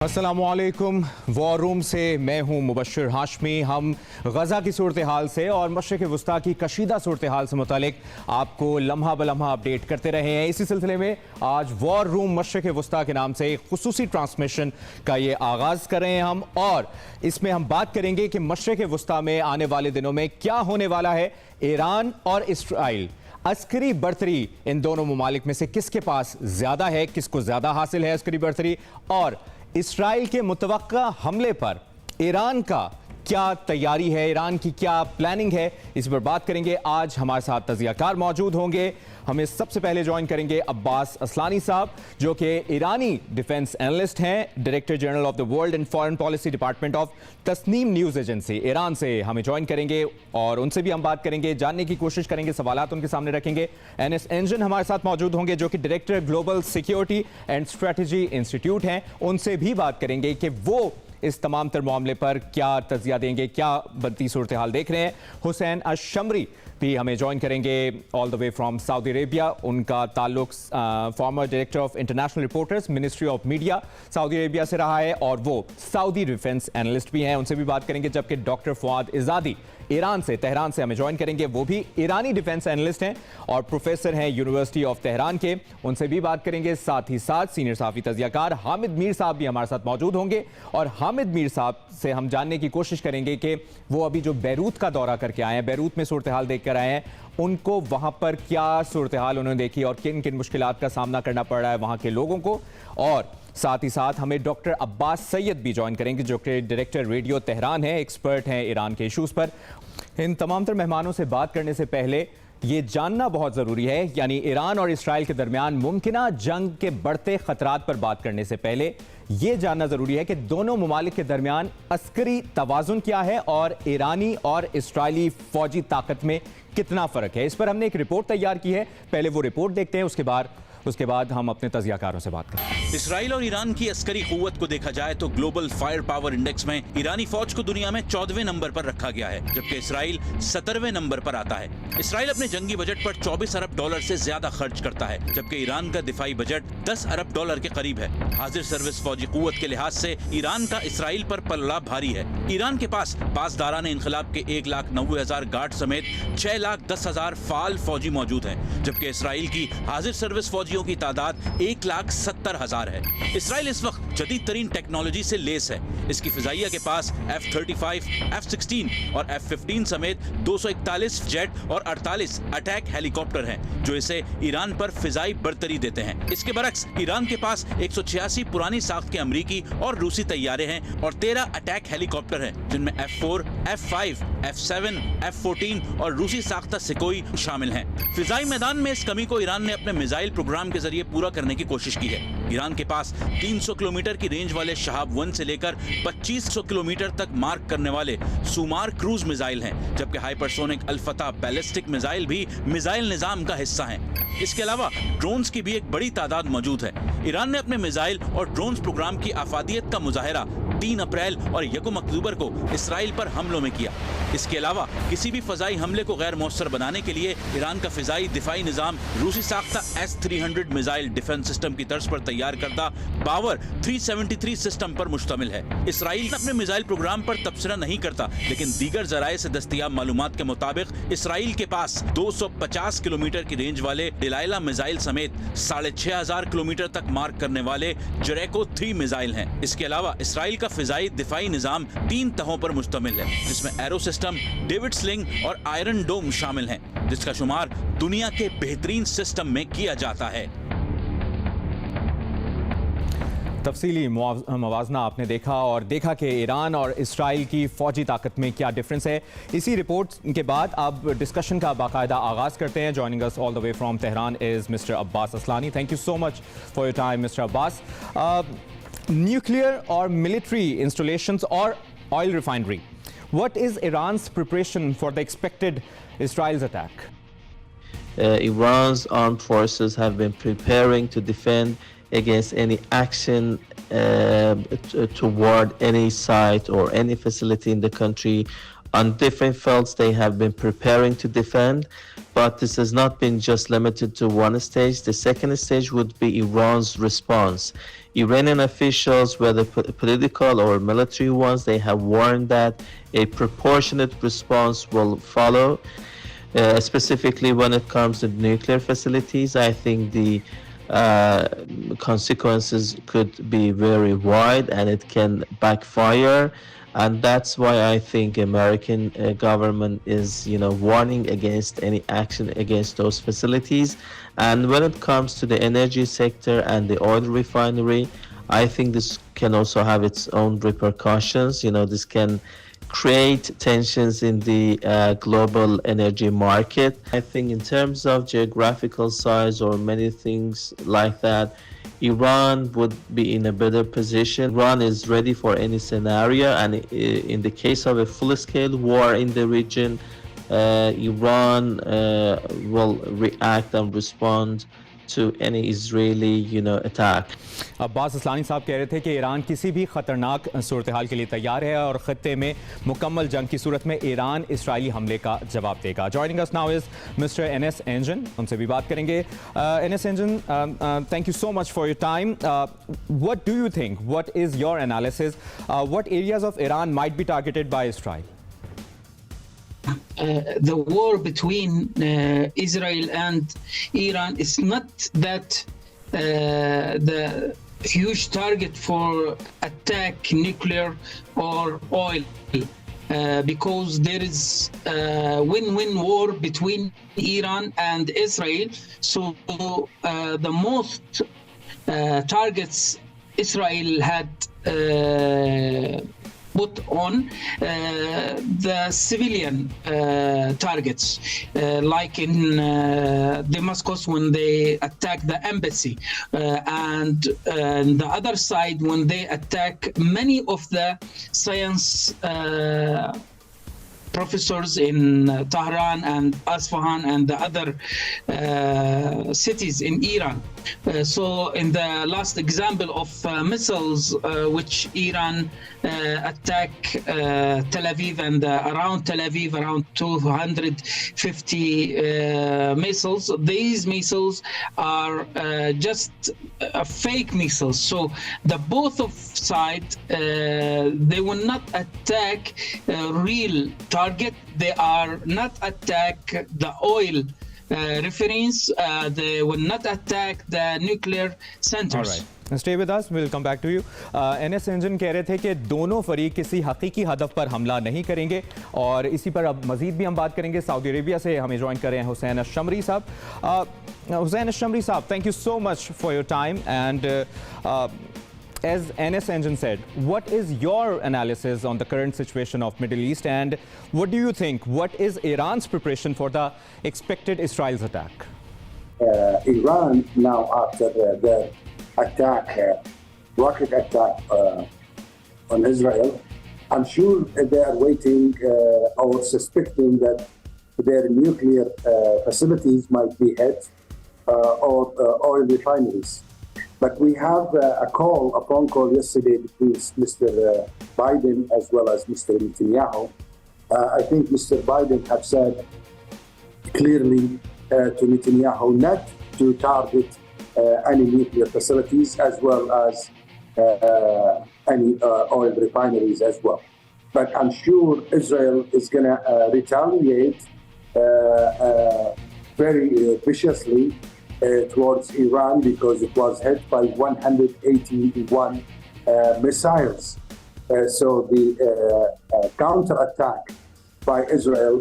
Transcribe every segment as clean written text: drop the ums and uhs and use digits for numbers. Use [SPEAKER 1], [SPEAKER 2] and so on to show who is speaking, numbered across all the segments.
[SPEAKER 1] अस्सलामुअलैकुम। War room से मैं हूं मुबश्शिर हाशमी। हम गज़ा की सूरत हाल से और मशरिक़ वस्ता की कशीदा सूरत हाल से मुतालिक आपको लम्हा बलम्हा अपडेट करते रहे हैं। इसी सिलसिले में आज वॉर रूम मशरिक़ वस्ता के नाम से एक खुसूसी ट्रांसमिशन का ये आगाज़ कर रहे हैं हम, और इसमें हम बात करेंगे कि मशरिक़ वस्ता में आने वाले दिनों में क्या होने वाला है। ईरान और इसराइल अस्करी बर्तरी इन दोनों ममालिक में से किसके पास ज़्यादा है, किसको ज़्यादा हासिल है अस्करी बर्तरी, और इसराइल के मुतवक्का हमले पर ईरान का क्या तैयारी है, ईरान की क्या प्लानिंग है, इस पर बात करेंगे। आज हमारे साथ तज़ियाकार मौजूद होंगे। हमें सबसे पहले ज्वाइन करेंगे अब्बास असलानी साहब, जो कि ईरानी डिफेंस एनालिस्ट हैं, director general of the world and foreign policy department of Tasnim news agency. ईरान से हमें ज्वाइन करेंगे और उनसे भी हम बात करेंगे, जानने की कोशिश करेंगे, सवालात उनके सामने रखेंगे। एंजीन हमारे साथ मौजूद होंगे, जो कि director global security and strategy institute हैं। उनसे भी बात करेंगे कि वो इस तमाम तर मामले पर क्या तज़िया देंगे, क्या बनती सूरत हाल देख रहे हैं। हुसैन अल-शमरी भी हमें ज्वाइन करेंगे all the way from Saudi Arabia. उनका ताल्लुक farmer director of international reporters ministry of media Saudi Arabia से रहा है, और वो सऊदी डिफेंस एनालिस्ट भी हैं, उनसे भी बात करेंगे। जबकि डॉक्टर फवाद इजादी ईरान से, तेहरान से हमें ज्वाइन करेंगे। वो भी ईरानी डिफेंस एनालिस्ट हैं और प्रोफेसर हैं यूनिवर्सिटी ऑफ तेहरान के, उनसे भी बात करेंगे। साथ ही साथ सीनियर साफ़ी तज़ियाकार हामिद मीर साहब भी हमारे साथ मौजूद होंगे, और हामिद मीर साहब से हम जानने की कोशिश करेंगे कि वो अभी जो बैरूत का दौरा करके आए हैं, बैरूत में सूरत हाल देख कर आए हैं, उनको वहाँ पर क्या सूरत हाल उन्होंने देखी और किन किन मुश्किलात का सामना करना पड़ रहा है वहाँ के लोगों को। और साथ ही साथ हमें डॉक्टर अब्बास सैयद भी ज्वाइन करेंगे, जो कि डायरेक्टर रेडियो तेहरान है, एक्सपर्ट हैं ईरान के इशूज़ पर। इन तमाम तर मेहमानों से बात करने से पहले ये जानना बहुत ज़रूरी है, यानी ईरान और इसराइल के दरमियान मुमकिना जंग के बढ़ते ख़तरात पर बात करने से पहले ये जानना ज़रूरी है कि दोनों ममालिक के दरमियान अस्करी तवाज़ुन क्या है और ईरानी और इसराइली फ़ौजी ताकत में कितना फ़र्क है। इस पर हमने एक रिपोर्ट तैयार की है, पहले वो रिपोर्ट देखते हैं, उसके बाद हम अपने तज़ियाकारों से बात करें।
[SPEAKER 2] इसराइल और ईरान की अस्करी कुव्वत को देखा जाए तो ग्लोबल फायर पावर इंडेक्स में ईरानी फौज को दुनिया में 14वें नंबर पर रखा गया है, जबकि इसराइल 17वें नंबर पर आता है। इसराइल अपने जंगी बजट पर 24 अरब डॉलर से ज्यादा खर्च करता है, जबकि ईरान का दिफाई बजट 10 अरब डॉलर के करीब है। हाजिर सर्विस फौजी कुव्वत के लिहाज से ईरान का इसराइल पर पल्ला भारी है। ईरान के पास पासदारान इंक़िलाब के 1,90,000 गार्ड समेत 6,10,000 फाल फौजी मौजूद हैं, जबकि इसराइल की हाजिर सर्विस फौजियों की तादाद 1,70,000 है। इसराइल इस वक्त जदीद तरीन टेक्नोलॉजी से लेस है। इसकी फिजाइया के पास F-35, F-16 और F-15 समेत 241 जेट और 48 अटैक हेलीकॉप्टर हैं, जो इसे ईरान पर फिजाई बर्तरी देते हैं। इसके बरक्स ईरान के पास 186 पुरानी साख्त के अमरीकी और रूसी तैयारे हैं और 13 अटैक हेलीकॉप्टर हैं, जिनमें F-4, F-5, F-7, F-14 और रूसी साख्ता सिकोई शामिल हैं। फिजाई मैदान में इस कमी को ईरान ने अपने मिसाइल प्रोग्राम के जरिए पूरा करने की कोशिश की है। ईरान के पास 300 किलोमीटर की रेंज वाले शहाब 1 से लेकर 2500 किलोमीटर तक मार्क करने वाले सुमार क्रूज मिसाइल हैं, जबकि हाइपरसोनिक अल-फतह बैलिस्टिक मिसाइल भी मिसाइल निजाम का हिस्सा हैं। इसके अलावा ड्रोन्स की भी एक बड़ी तादाद मौजूद है। ईरान ने अपने मिसाइल और ड्रोन्स प्रोग्राम की अफादियत का मुजाहिरा 3 अप्रैल और 1 अक्टूबर को इसराइल पर हमलों में किया। इसके अलावा किसी भी फजाई हमले को गैर मौसर बनाने के लिए ईरान का फिजाई दिफाई निजाम रूसी साख्ता S-300 मिसाइल डिफेंस सिस्टम की तर्ज पर तैयार करदा पावर 373 सिस्टम पर मुश्तमिल है। इसराइल अपने मिसाइल प्रोग्राम पर तबसरा नहीं करता, लेकिन दीगर जराए से दस्तियाब मालूमात के मुताबिक इसराइल के पास 250 किलोमीटर की रेंज वाले डिलाइला मिसाइल समेत 6,500 किलोमीटर तक मार्क करने वाले जरेको 3 मिसाइल हैं। इसके अलावा इसराइल का फिजाई दिफाई निजाम 3 तहों पर मुश्तमिल है, जिसमें एरो सिस्टम, डेविड स्लिंग और आयरन डोम शामिल हैं, जिसका शुमार दुनिया के बेहतरीन सिस्टम में किया जाता है।
[SPEAKER 1] तफसीली मवाजना आपने देखा और देखा कि ईरान और इसराइल की फ़ौजी ताकत में क्या डिफरेंस है। इसी रिपोर्ट के बाद अब डिस्कशन का बाकायदा आगाज़ करते हैं। Joining us all the way from Tehran is mister Abbas Aslani. Thank you so much for your time mister Abbas. Nuclear और मिलिट्री इंस्टॉलेशंस और oil refinery, what is Iran's preparation for the expected Israel's attack?
[SPEAKER 3] Iran's armed forces have been preparing to defend against any action toward any site or any facility in the country On different fields, they have been preparing to defend, but this has not been just limited to one stage. The second stage would be Iran's response. Iranian officials, whether political or military ones, they have warned that a proportionate response will follow. Specifically when it comes to nuclear facilities, I think the consequences could be very wide and it can backfire. And that's why I think American government is, warning against any action against those facilities. And when it comes to the energy sector and the oil refinery, I think this can also have its own repercussions. This can create tensions in the global energy market. I think in terms of geographical size or many things like that, Iran would be in a better position. Iran is ready for any scenario, and in the case of a full-scale war in the region, Iran will react and respond to any Israeli, attack.
[SPEAKER 1] Abbas Aslani साहब कह रहे थे कि Iran किसी भी ख़तरनाक सूरत हाल के लिए तैयार है और ख़त्ते में मुकम्मल जंग की सूरत में ईरान इसराइली हमले का जवाब देगा. Joining us now is mister NS Angeen. उनसे भी बात करेंगे. NS Angeen, thank you so much for your time. What do you think, what is your analysis, what areas of Iran might be targeted by Israel?
[SPEAKER 4] The war between Israel and Iran is not that the huge target for attack nuclear or oil, because there is a win-win war between Iran and Israel. So the most targets Israel had put on the civilian targets, like in Damascus when they attack the embassy, and the other side when they attack many of the science professors in Tehran and Isfahan and the other cities in Iran. So in the last example of missiles which Iran attack Tel Aviv and around Tel Aviv, around 250 missiles. These missiles are just fake missiles. So the both of sides, they will not attack real target. They are not attack the oil reference. They will not attack the nuclear centers.
[SPEAKER 1] All right. Stay with us. We'll come back to you. NS Angeen कह रहे थे कि दोनों फरीक किसी हकीकी हदफ पर हमला नहीं करेंगे और इसी पर अब मजीद भी हम बात करेंगे. सऊदी अरेबिया से हमें ज्वाइन कर रहे हैं हुसैन अल-शमरी साहब. हुसैन अल-शमरी साहब, thank you so much for your time. And as NS Engine said, what is your analysis on the current situation of Middle East, and what do you think? What is Iran's preparation for the expected Israel's attack?
[SPEAKER 5] Iran now, after the attack, rocket attack on Israel, I'm sure they are waiting or suspecting that their nuclear facilities might be hit or oil refineries. But we have a phone call yesterday between Mr. Biden as well as Mr. Netanyahu. I think Mr. Biden have said clearly to Netanyahu not to target any nuclear facilities as well as any oil refineries as well. But I'm sure Israel is going to retaliate very viciously towards Iran because it was hit by 181 missiles. So the counterattack by Israel,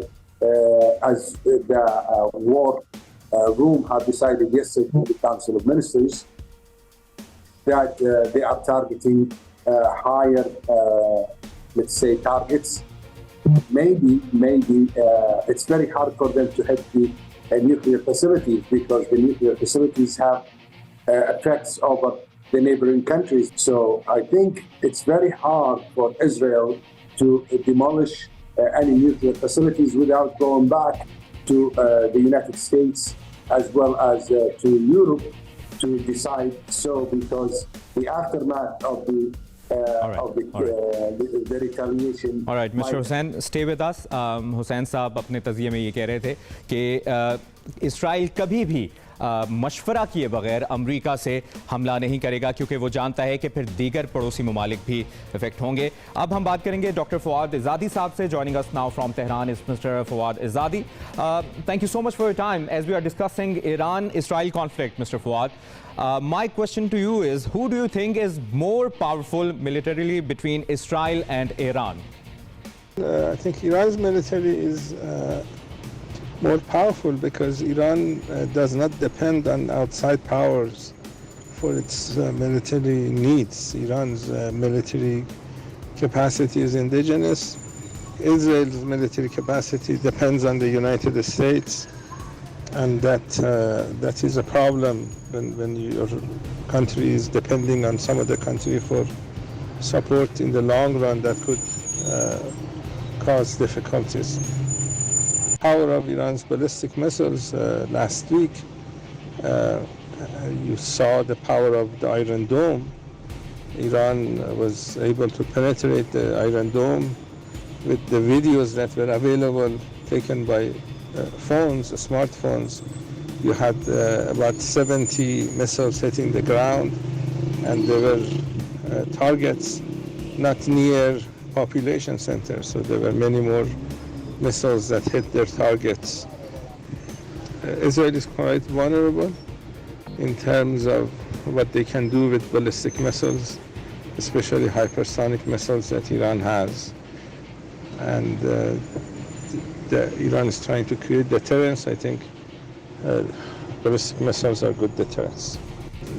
[SPEAKER 5] as the war room have decided yesterday in the Council of Ministers, that they are targeting higher, let's say, targets. Maybe it's very hard for them to hit the nuclear facilities because the nuclear facilities have effects over the neighboring countries. So I think it's very hard for Israel to demolish any nuclear facilities without going back to the United States as well as to Europe to decide so, because the aftermath of the of the retaliation.
[SPEAKER 1] All right, Mr. Hussain, stay with us. Hussain साहब अपने तज़िये में ये कह रहे थे कि Israel कभी भी मशवरा किए बगैर अमेरिका से हमला नहीं करेगा क्योंकि वो जानता है कि फिर दीगर पड़ोसी ममालिक भी इफेक्ट होंगे। अब हम बात करेंगे डॉक्टर फवाद इजादी साहब से। Joining us now from Tehran is mister Fawad Izadi. Thank you so much for your time as we are discussing Iran Israel conflict, Mr. Fawad. My question to you is, who do you think is more powerful militarily between Israel and Iran?
[SPEAKER 6] I think Iran's military is more powerful because Iran does not depend on outside powers for its military needs. Iran's military capacity is indigenous. Israel's military capacity depends on the United States, and that is a problem when your country is depending on some other country for support in the long run. That could cause difficulties. Power of Iran's ballistic missiles last week, you saw the power of the Iron Dome. Iran was able to penetrate the Iron Dome with the videos that were available taken by phones, smartphones. You had about 70 missiles hitting the ground, and there were targets not near population centers, so there were many more missiles that hit their targets. Israel is quite vulnerable in terms of what they can do with ballistic missiles, especially hypersonic missiles that Iran has. And Iran is trying to create deterrence. I think ballistic missiles are good deterrence.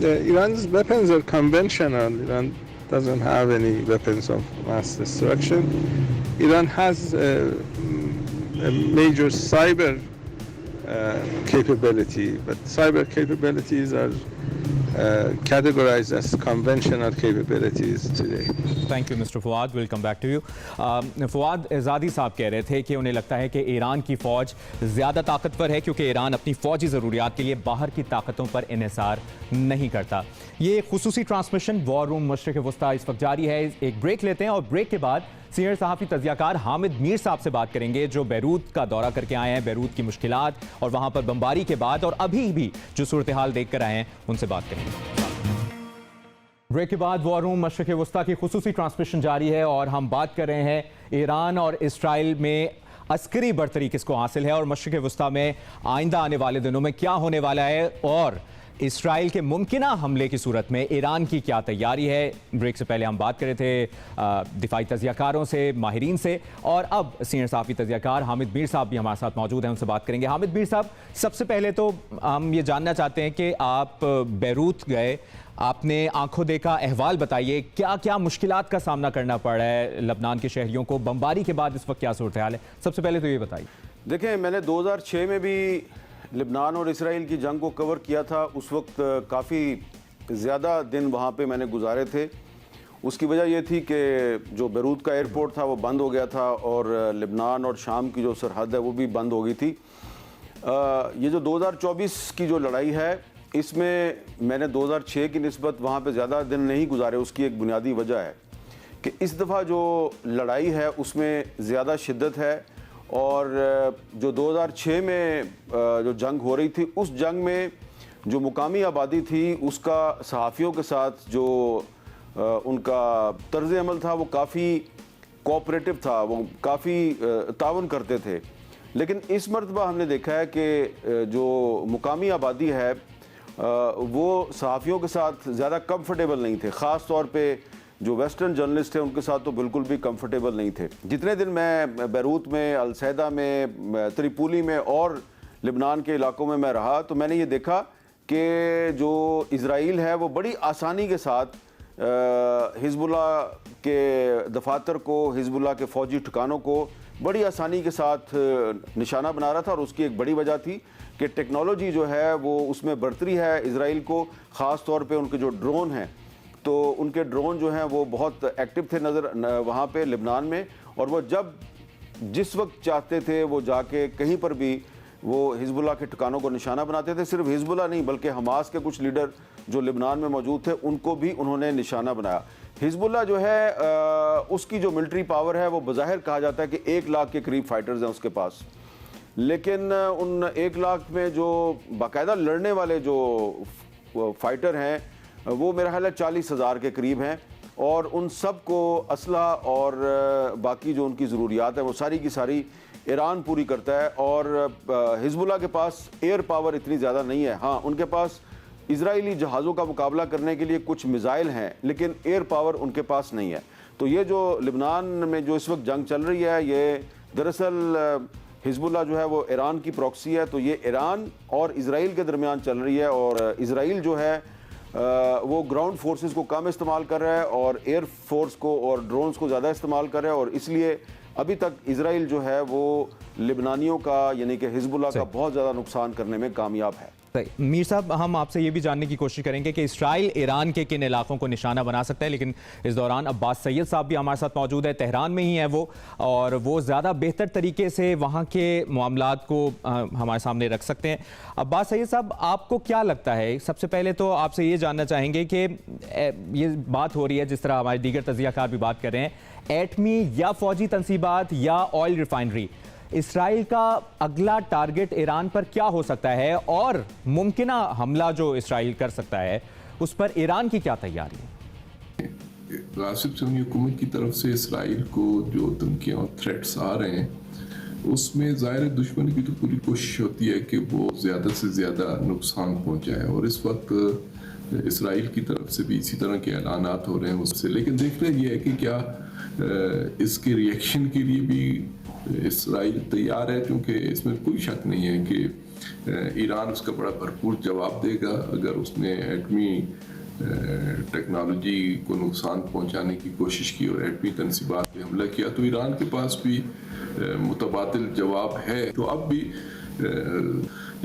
[SPEAKER 6] Iran's weapons are conventional. Iran doesn't have any weapons of mass destruction. Iran has a major cyber capability, but cyber capabilities are categorized as conventional capabilities today.
[SPEAKER 1] Thank you, Mr. Fawad. We'll come back to you. Fawad Izadi साहब कह रहे थे कि उन्हें लगता है कि Iran की फ़ौज ज़्यादा ताकतवर है क्योंकि ईरान अपनी फ़ौजी ज़रूरियात के लिए बाहर की ताकतों पर इन्हिसार नहीं करता। ये खुसूसी ट्रांसमिशन वॉर रूम मशरिक़ वस्ता इस वक्त जारी है। एक ब्रेक लेते हैं और ब्रेक के बाद सीनियर सहाफ़ी तज़ियाकार हामिद मीर साहब से बात करेंगे जो बैरूत का दौरा करके आए हैं, बैरूत की मुश्किलात और वहाँ पर बमबारी के बाद और अभी भी जो सूरत हाल देख कर आए हैं उनसे बात करेंगे। ब्रेक के बाद वॉर रूम मशरिक़ वस्ता की खुसूसी ट्रांसमिशन जारी है और हम बात कर रहे हैं ईरान और इसराइल में अस्करी बरतरी किसको हासिल है और मशरिक़ वस्ता में आइंदा आने वाले दिनों में क्या होने वाला है और इसराइल के मुमकिना हमले की सूरत में ईरान की क्या तैयारी है। ब्रेक से पहले हम बात कर रहे थे दिफाई तज़ियाकारों से, माहिरीन से, और अब सीनियर सहाफ़ी तज़ियाकार हामिद मीर साहब भी हमारे साथ मौजूद हैं, उनसे बात करेंगे। हामिद मीर साहब, सबसे पहले तो हम ये जानना चाहते हैं कि आप बैरूत गए, आपने आंखों देखा अहवाल बताइए, क्या क्या मुश्किलात का सामना करना पड़ रहा है लबनान के शहरियों को, बमबारी के बाद इस वक्त क्या सूरत हाल है? सबसे पहले तो ये बताइए।
[SPEAKER 7] देखें, मैंने 2006 में भी लेबनान और इसराइल की जंग को कवर किया था। उस वक्त काफ़ी ज़्यादा दिन वहाँ पे मैंने गुजारे थे। उसकी वजह ये थी कि जो बैरूत का एयरपोर्ट था वो बंद हो गया था और लेबनान और शाम की जो सरहद है वो भी बंद हो गई थी। ये जो 2024 की जो लड़ाई है इसमें मैंने 2006 की निस्बत वहाँ पे ज़्यादा दिन नहीं गुजारे। उसकी एक बुनियादी वजह है कि इस दफ़ा जो लड़ाई है उसमें ज़्यादा शिद्दत है और जो 2006 में जो जंग हो रही थी उस जंग में जो मुकामी आबादी थी उसका सहाफ़ियों के साथ जो उनका तर्ज़ अमल था वो काफ़ी कोऑपरेटिव था, वो काफ़ी ताउन करते थे। लेकिन इस मरतबा हमने देखा है कि जो मुकामी आबादी है वो सहाफ़ियों के साथ ज़्यादा कंफर्टेबल नहीं थे। ख़ास तौर पे जो वेस्टर्न जर्नलिस्ट थे उनके साथ तो बिल्कुल भी कंफर्टेबल नहीं थे। जितने दिन मैं बैरूत में, अल-सैदा में, त्रिपोली में और लेबनान के इलाकों में मैं रहा तो मैंने ये देखा कि जो इज़राइल है वो बड़ी आसानी के साथ हिज़्बुल्लाह के दफातर को, हिज़्बुल्लाह के फ़ौजी ठिकानों को बड़ी आसानी के साथ निशाना बना रहा था। और उसकी एक बड़ी वजह थी कि टेक्नोलॉजी जो है वो उसमें बढ़ती है इज़राइल को, ख़ास तौर पे उनके जो ड्रोन हैं तो उनके ड्रोन जो हैं वो बहुत एक्टिव थे नज़र वहाँ पे लेबनान में। और वो जब जिस वक्त चाहते थे वो जाके कहीं पर भी वो हिज़्बुल्लाह के ठिकानों को निशाना बनाते थे। सिर्फ हिज़्बुल्लाह नहीं बल्कि हमास के कुछ लीडर जो लेबनान में मौजूद थे उनको भी उन्होंने निशाना बनाया। हिजबुल्ला जो है उसकी जो मिलिट्री पावर है वो बज़ाहिर कहा जाता है कि 1 लाख के करीब फाइटर्स हैं उसके पास, लेकिन उन 1 लाख में जो बाकायदा लड़ने वाले जो फाइटर हैं वो मेरा ख्याल है 40,000 के करीब हैं, और उन सब को असलहा और बाकी जो उनकी ज़रूरियात है वो सारी की सारी ईरान पूरी करता है। और हिजबुल्ला के पास एयर पावर इतनी ज़्यादा नहीं है। हाँ, उनके पास इजरायली जहाज़ों का मुकाबला करने के लिए कुछ मिसाइल हैं, लेकिन एयर पावर उनके पास नहीं है। तो ये जो लेबनान में जो इस वक्त जंग चल रही है, ये दरअसल हिजबुल्ला जो है वो ईरान की प्रॉक्सी है, तो ये ईरान और इजराइल के दरमियान चल रही है। और इजराइल जो है वो ग्राउंड फोर्सेस को कम इस्तेमाल कर रहा है और एयर फोर्स को और ड्रोन्स को ज़्यादा इस्तेमाल कर रहा है, और इसलिए अभी तक इजराइल जो है वो लेबनानियों का यानी कि हिजबुल्ला का बहुत ज़्यादा नुकसान करने में कामयाब है।
[SPEAKER 1] मीर साहब, हम आपसे ये भी जानने की कोशिश करेंगे कि इसराइल ईरान के किन इलाकों को निशाना बना सकता है, लेकिन इस दौरान अब्बास सैयद साहब भी हमारे साथ मौजूद है। तेहरान में ही है वो, और वो ज़्यादा बेहतर तरीके से वहाँ के मामलात को हमारे सामने रख सकते हैं। अब्बास सैयद साहब, आपको क्या लगता है? सबसे पहले तो आपसे ये जानना चाहेंगे कि ये बात हो रही है, जिस तरह हमारे दीगर तजियाकार भी बात कर रहे हैं, एटमी या फौजी तनसीबात या ऑयल रिफाइनरी, इसराइल का अगला टारगेट ईरान पर क्या हो सकता है, और मुमकिना हमला जो इसराइल कर सकता है उस पर ईरान की क्या तैयारी है?
[SPEAKER 8] गासिब शमी हुकूमत की तरफ से इसराइल को जो धमकियां और थ्रेट्स आ रहे हैं, उसमें ज़ाहिर दुश्मन की तो पूरी कोशिश होती है कि वो ज़्यादा से ज़्यादा नुकसान पहुंचाए, और इस वक्त इसराइल की तरफ से भी इसी तरह के ऐलानात हो रहे हैं उससे। लेकिन देखना ये है कि क्या इसके रिएक्शन के लिए भी इसराइल तैयार है, क्योंकि इसमें कोई शक नहीं है कि ईरान उसका बड़ा भरपूर जवाब देगा अगर उसने एटमी टेक्नोलॉजी को नुकसान पहुंचाने की कोशिश की और एटमी तनसीबात पे हमला किया, तो ईरान के पास भी मुतबादिल जवाब है। तो अब भी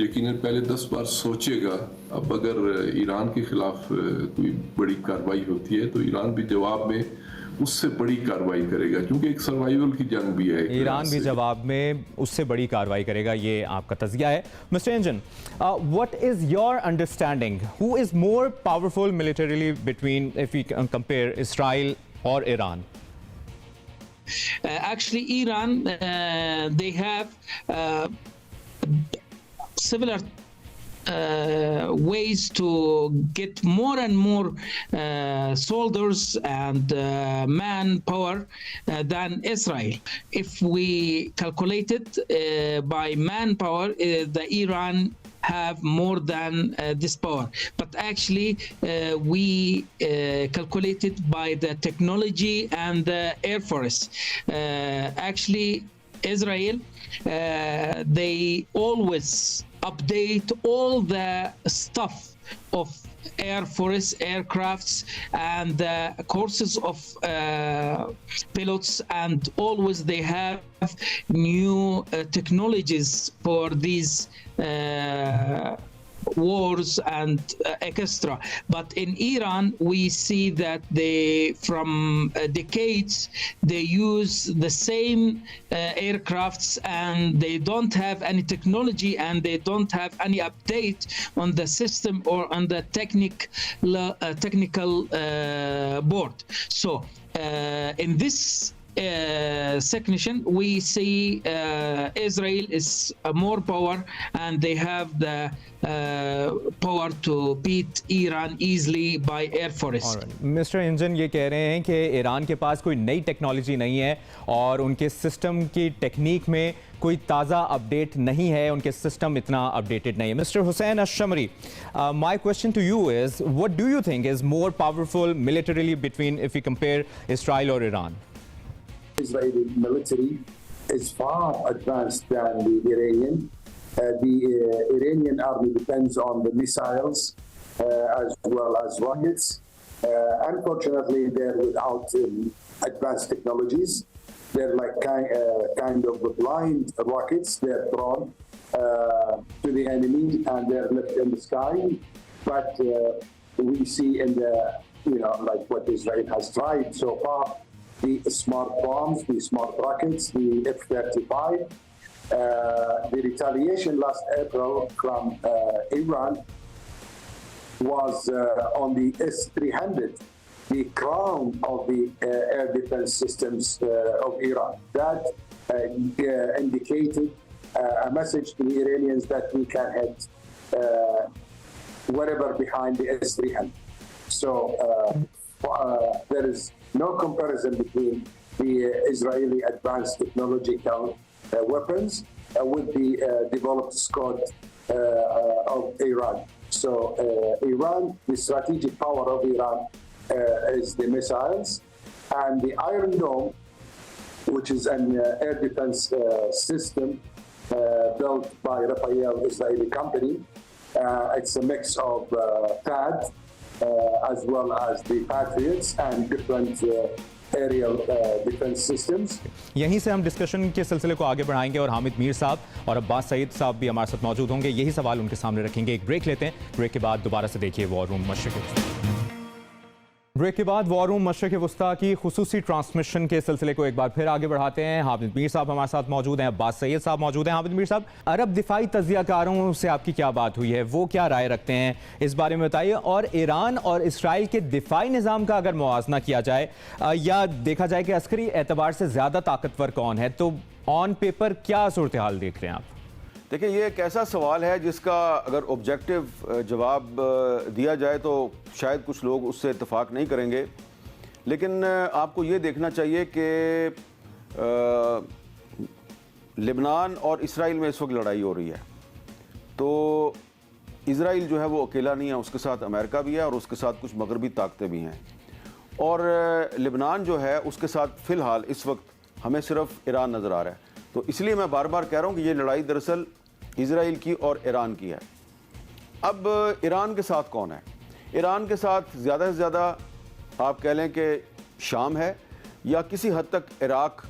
[SPEAKER 8] यकीनन पहले 10 बार सोचेगा। अब अगर ईरान के खिलाफ कोई बड़ी कार्रवाई होती है तो ईरान भी जवाब में उससे बड़ी कार्रवाई करेगा, क्योंकि एक सर्वाइवल की जंग भी है।
[SPEAKER 1] ईरान भी जवाब में उससे बड़ी कार्रवाई करेगा, ये आपका तज़किया है। Mister Angeen, what is your understanding, who is more powerful militarily between, if we compare Israel और Iran?
[SPEAKER 4] Actually, Iran, they have similar ways to get more and more soldiers and manpower than Israel. If we calculate it by manpower, the Iran have more than this power, but actually we calculate it by the technology and the air force. Actually, Israel, they always update all the stuff of Air Force aircrafts and the courses of pilots, and always they have new technologies for these wars and extra. But in Iran, we see that they, from decades, they use the same aircrafts, and they don't have any technology, and they don't have any update on the system or on the technical board. So in this section, we see Israel is more power, and they have the power to beat Iran easily by air force.
[SPEAKER 1] Mister engine ये कह रहे हैं कि Iran के पास कोई नई technology नहीं है और उनके सिस्टम की टेक्निक में कोई ताज़ा अपडेट नहीं है, उनके सिस्टम इतना अपडेटेड नहीं है। Mister Hussain Al-Shamri, my question to you is, what do you think is more powerful militarily between, if we compare Israel or Iran?
[SPEAKER 5] Israeli military is far advanced than the Iranian. The Iranian army depends on the missiles as well as rockets. Unfortunately, they're without advanced technologies. They're like kind of blind rockets. They're thrown to the enemy and they're left in the sky. But we see in the, like what Israel has tried so far, the smart bombs, the smart rockets, the F-35. The retaliation last April from Iran was on the S-300 the crown of the air defense systems of Iran. That indicated a message to the Iranians that we can head wherever behind the S-300. So there is no comparison between the Israeli advanced technological weapons with the developed Scud of Iran. So Iran, the strategic power of Iran is the missiles, and the Iron Dome, which is an air defense system built by Rafael Israeli company. It's a mix of THAAD as well as the Patriots and different aerial defense systems.
[SPEAKER 1] यहीं से हम discussion के सिलसिले को आगे बढ़ाएंगे और हामिद मीर साहब और अब्बास सईद साहब भी हमारे साथ मौजूद होंगे। यही सवाल उनके सामने रखेंगे। एक ब्रेक लेते हैं, ब्रेक के बाद दोबारा से देखिए वॉर रूम मशरिक़। ब्रेक के बाद वॉर रूम मशरिक़ वस्ता की खुसूसी ट्रांसमिशन के सिलसिले को एक बार फिर आगे बढ़ाते हैं। हामिद मीर साहब हमारे साथ मौजूद हैं, अब्बास सईद साहब मौजूद हैं। हामिद मीर साहब, अरब दिफाई तज्ज़ियाकारों से आपकी क्या बात हुई है, वो क्या राय रखते हैं इस बारे में बताइए। और ईरान और इसराइल के दिफाई निज़ाम का अगर मुआवज़ना किया जाए या देखा जाए कि अस्करी एतबार से ज़्यादा ताकतवर कौन है, तो ऑन पेपर क्या सूरत हाल देख रहे हैं आप?
[SPEAKER 7] देखिए, ये एक ऐसा सवाल है जिसका अगर ऑब्जेक्टिव जवाब दिया जाए तो शायद कुछ लोग उससे इत्तेफाक नहीं करेंगे, लेकिन आपको ये देखना चाहिए कि लेबनान और इसराइल में इस वक्त लड़ाई हो रही है। तो इसराइल जो है वो अकेला नहीं है, उसके साथ अमेरिका भी है और उसके साथ कुछ मगरबी ताकतें भी हैं। और लेबनान जो है उसके साथ फ़िलहाल इस वक्त हमें सिर्फ ईरान नज़र आ रहा है। तो इसलिए मैं बार बार कह रहा हूँ कि ये लड़ाई दरअसल इसराइल की और ईरान की है। अब ईरान के साथ कौन है? ईरान के साथ ज़्यादा से ज़्यादा आप कह लें कि शाम है, या किसी हद तक इराक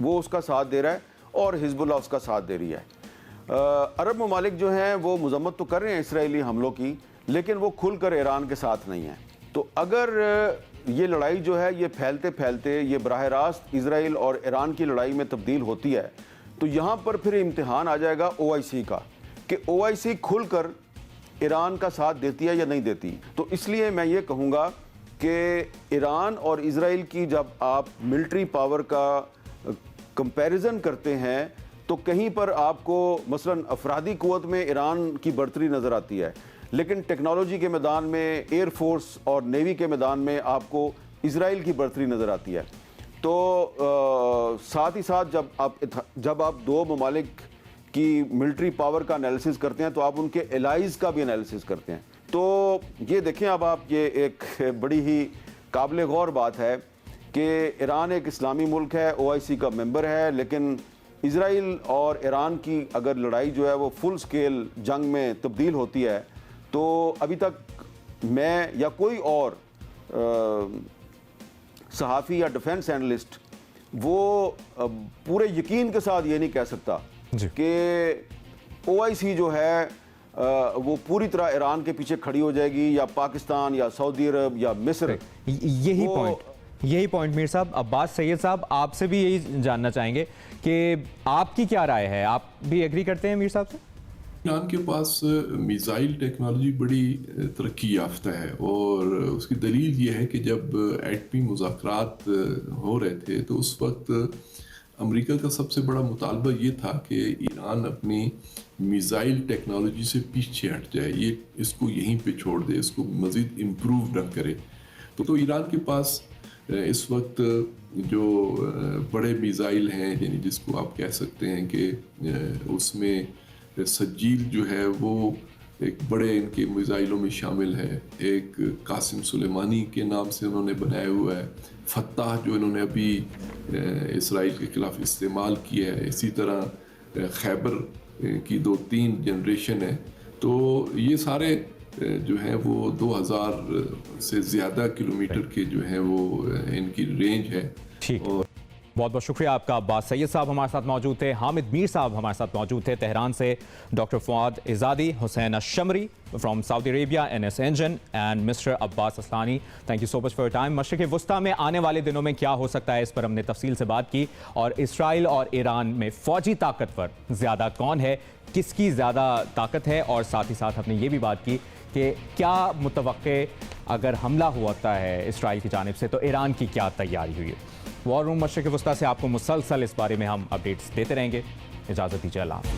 [SPEAKER 7] वो उसका साथ दे रहा है और हिजबुल्लाह उसका साथ दे रही है। अरब ममालिक जो हैं वो मजम्मत तो कर रहे हैं इसराइली हमलों की, लेकिन वो खुलकर ईरान के साथ नहीं है। तो अगर ये लड़ाई जो है ये फैलते फैलते ये बराह रास्त इसराइल और ईरान की लड़ाई में तब्दील होती है, तो यहाँ पर फिर इम्तिहान आ जाएगा OIC का कि OIC खुलकर ईरान का साथ देती है या नहीं देती। तो इसलिए मैं ये कहूँगा कि ईरान और इसराइल की जब आप मिलिट्री पावर का कंपैरिजन करते हैं तो कहीं पर आपको मसलन अफरादी क़ुव्वत में ईरान की बढ़तरी नज़र आती है, लेकिन टेक्नोलॉजी के मैदान में, एयर फोर्स और नेवी के मैदान में आपको इसराइल की बढ़तरी नज़र आती है। तो साथ ही साथ जब आप दो ममालिक की मिलिट्री पावर का एनालिसिस करते हैं तो आप उनके एलाइज़ का भी एनालिसिस करते हैं। तो ये देखें, अब आप ये एक बड़ी ही काबिल गौर बात है कि ईरान एक इस्लामी मुल्क है, OIC का मेंबर है, लेकिन इसराइल और ईरान की अगर लड़ाई जो है वो फुल स्केल जंग में तब्दील होती है तो अभी तक मैं या कोई और सहाफ़ी या डिफेंस एनालिस्ट वो पूरे यकीन के साथ ये नहीं कह सकता कि OIC जो है वो पूरी तरह ईरान के पीछे खड़ी हो जाएगी, या पाकिस्तान या सऊदी अरब या मिस्र।
[SPEAKER 1] यही पॉइंट मीर साहब, अब्बास सैयद साहब आपसे भी यही जानना चाहेंगे कि आपकी क्या राय है, आप भी एग्री करते हैं मीर साहब से?
[SPEAKER 8] ईरान के पास मिसाइल टेक्नोलॉजी बड़ी तरक्की याफ्ता है और उसकी दलील ये है कि जब एटमी मुज़ाकरात हो रहे थे तो उस वक्त अमेरिका का सबसे बड़ा मुतालबा ये था कि ईरान अपनी मिसाइल टेक्नोलॉजी से पीछे हट जाए, ये इसको यहीं पे छोड़ दे, इसको मज़ीद इम्प्रूव न करे। तो ईरान के पास इस वक्त जो बड़े मिसाइल हैं, यानी जिसको आप कह सकते हैं कि उसमें सज्जील जो है वो एक बड़े इनके मिसाइलों में शामिल है। एक कासिम सुलेमानी के नाम से उन्होंने बनाया हुआ है, फत्ताह जो इन्होंने अभी इसराइल के खिलाफ इस्तेमाल किया है, इसी तरह खैबर की 2-3 जनरेशन है। तो ये सारे जो हैं वो 2000 से ज़्यादा किलोमीटर के जो हैं वो इनकी रेंज है।
[SPEAKER 1] और बहुत बहुत शुक्रिया आपका। अब्बास सैयद साहब हमारे साथ मौजूद थे, हामिद मीर साहब हमारे साथ मौजूद थे तेहरान से, doctor Fawad Izadi, Hussein al Shamri from Saudi Arabia, NS Angeen and mister Abbas Aslani. Thank you so much for your time. मशरिक़ वस्ता में आने वाले दिनों में क्या हो सकता है, इस पर हमने तफसील से बात की, और इसराइल और ईरान में फ़ौजी ताकतवर ज़्यादा कौन है, किसकी ज़्यादा ताकत है, और साथ ही साथ हमने ये भी बात की कि क्या मुतवक्के اگر حملہ ہوتا ہے اسرائیل کی جانب سے تو ایران کی کیا تیاری ہوئی ہے؟ وار روم مشرق وسطیٰ سے آپ کو مسلسل اس بارے میں ہم اپڈیٹس دیتے رہیں گے. اجازت دیجیے، اللہ حافظ.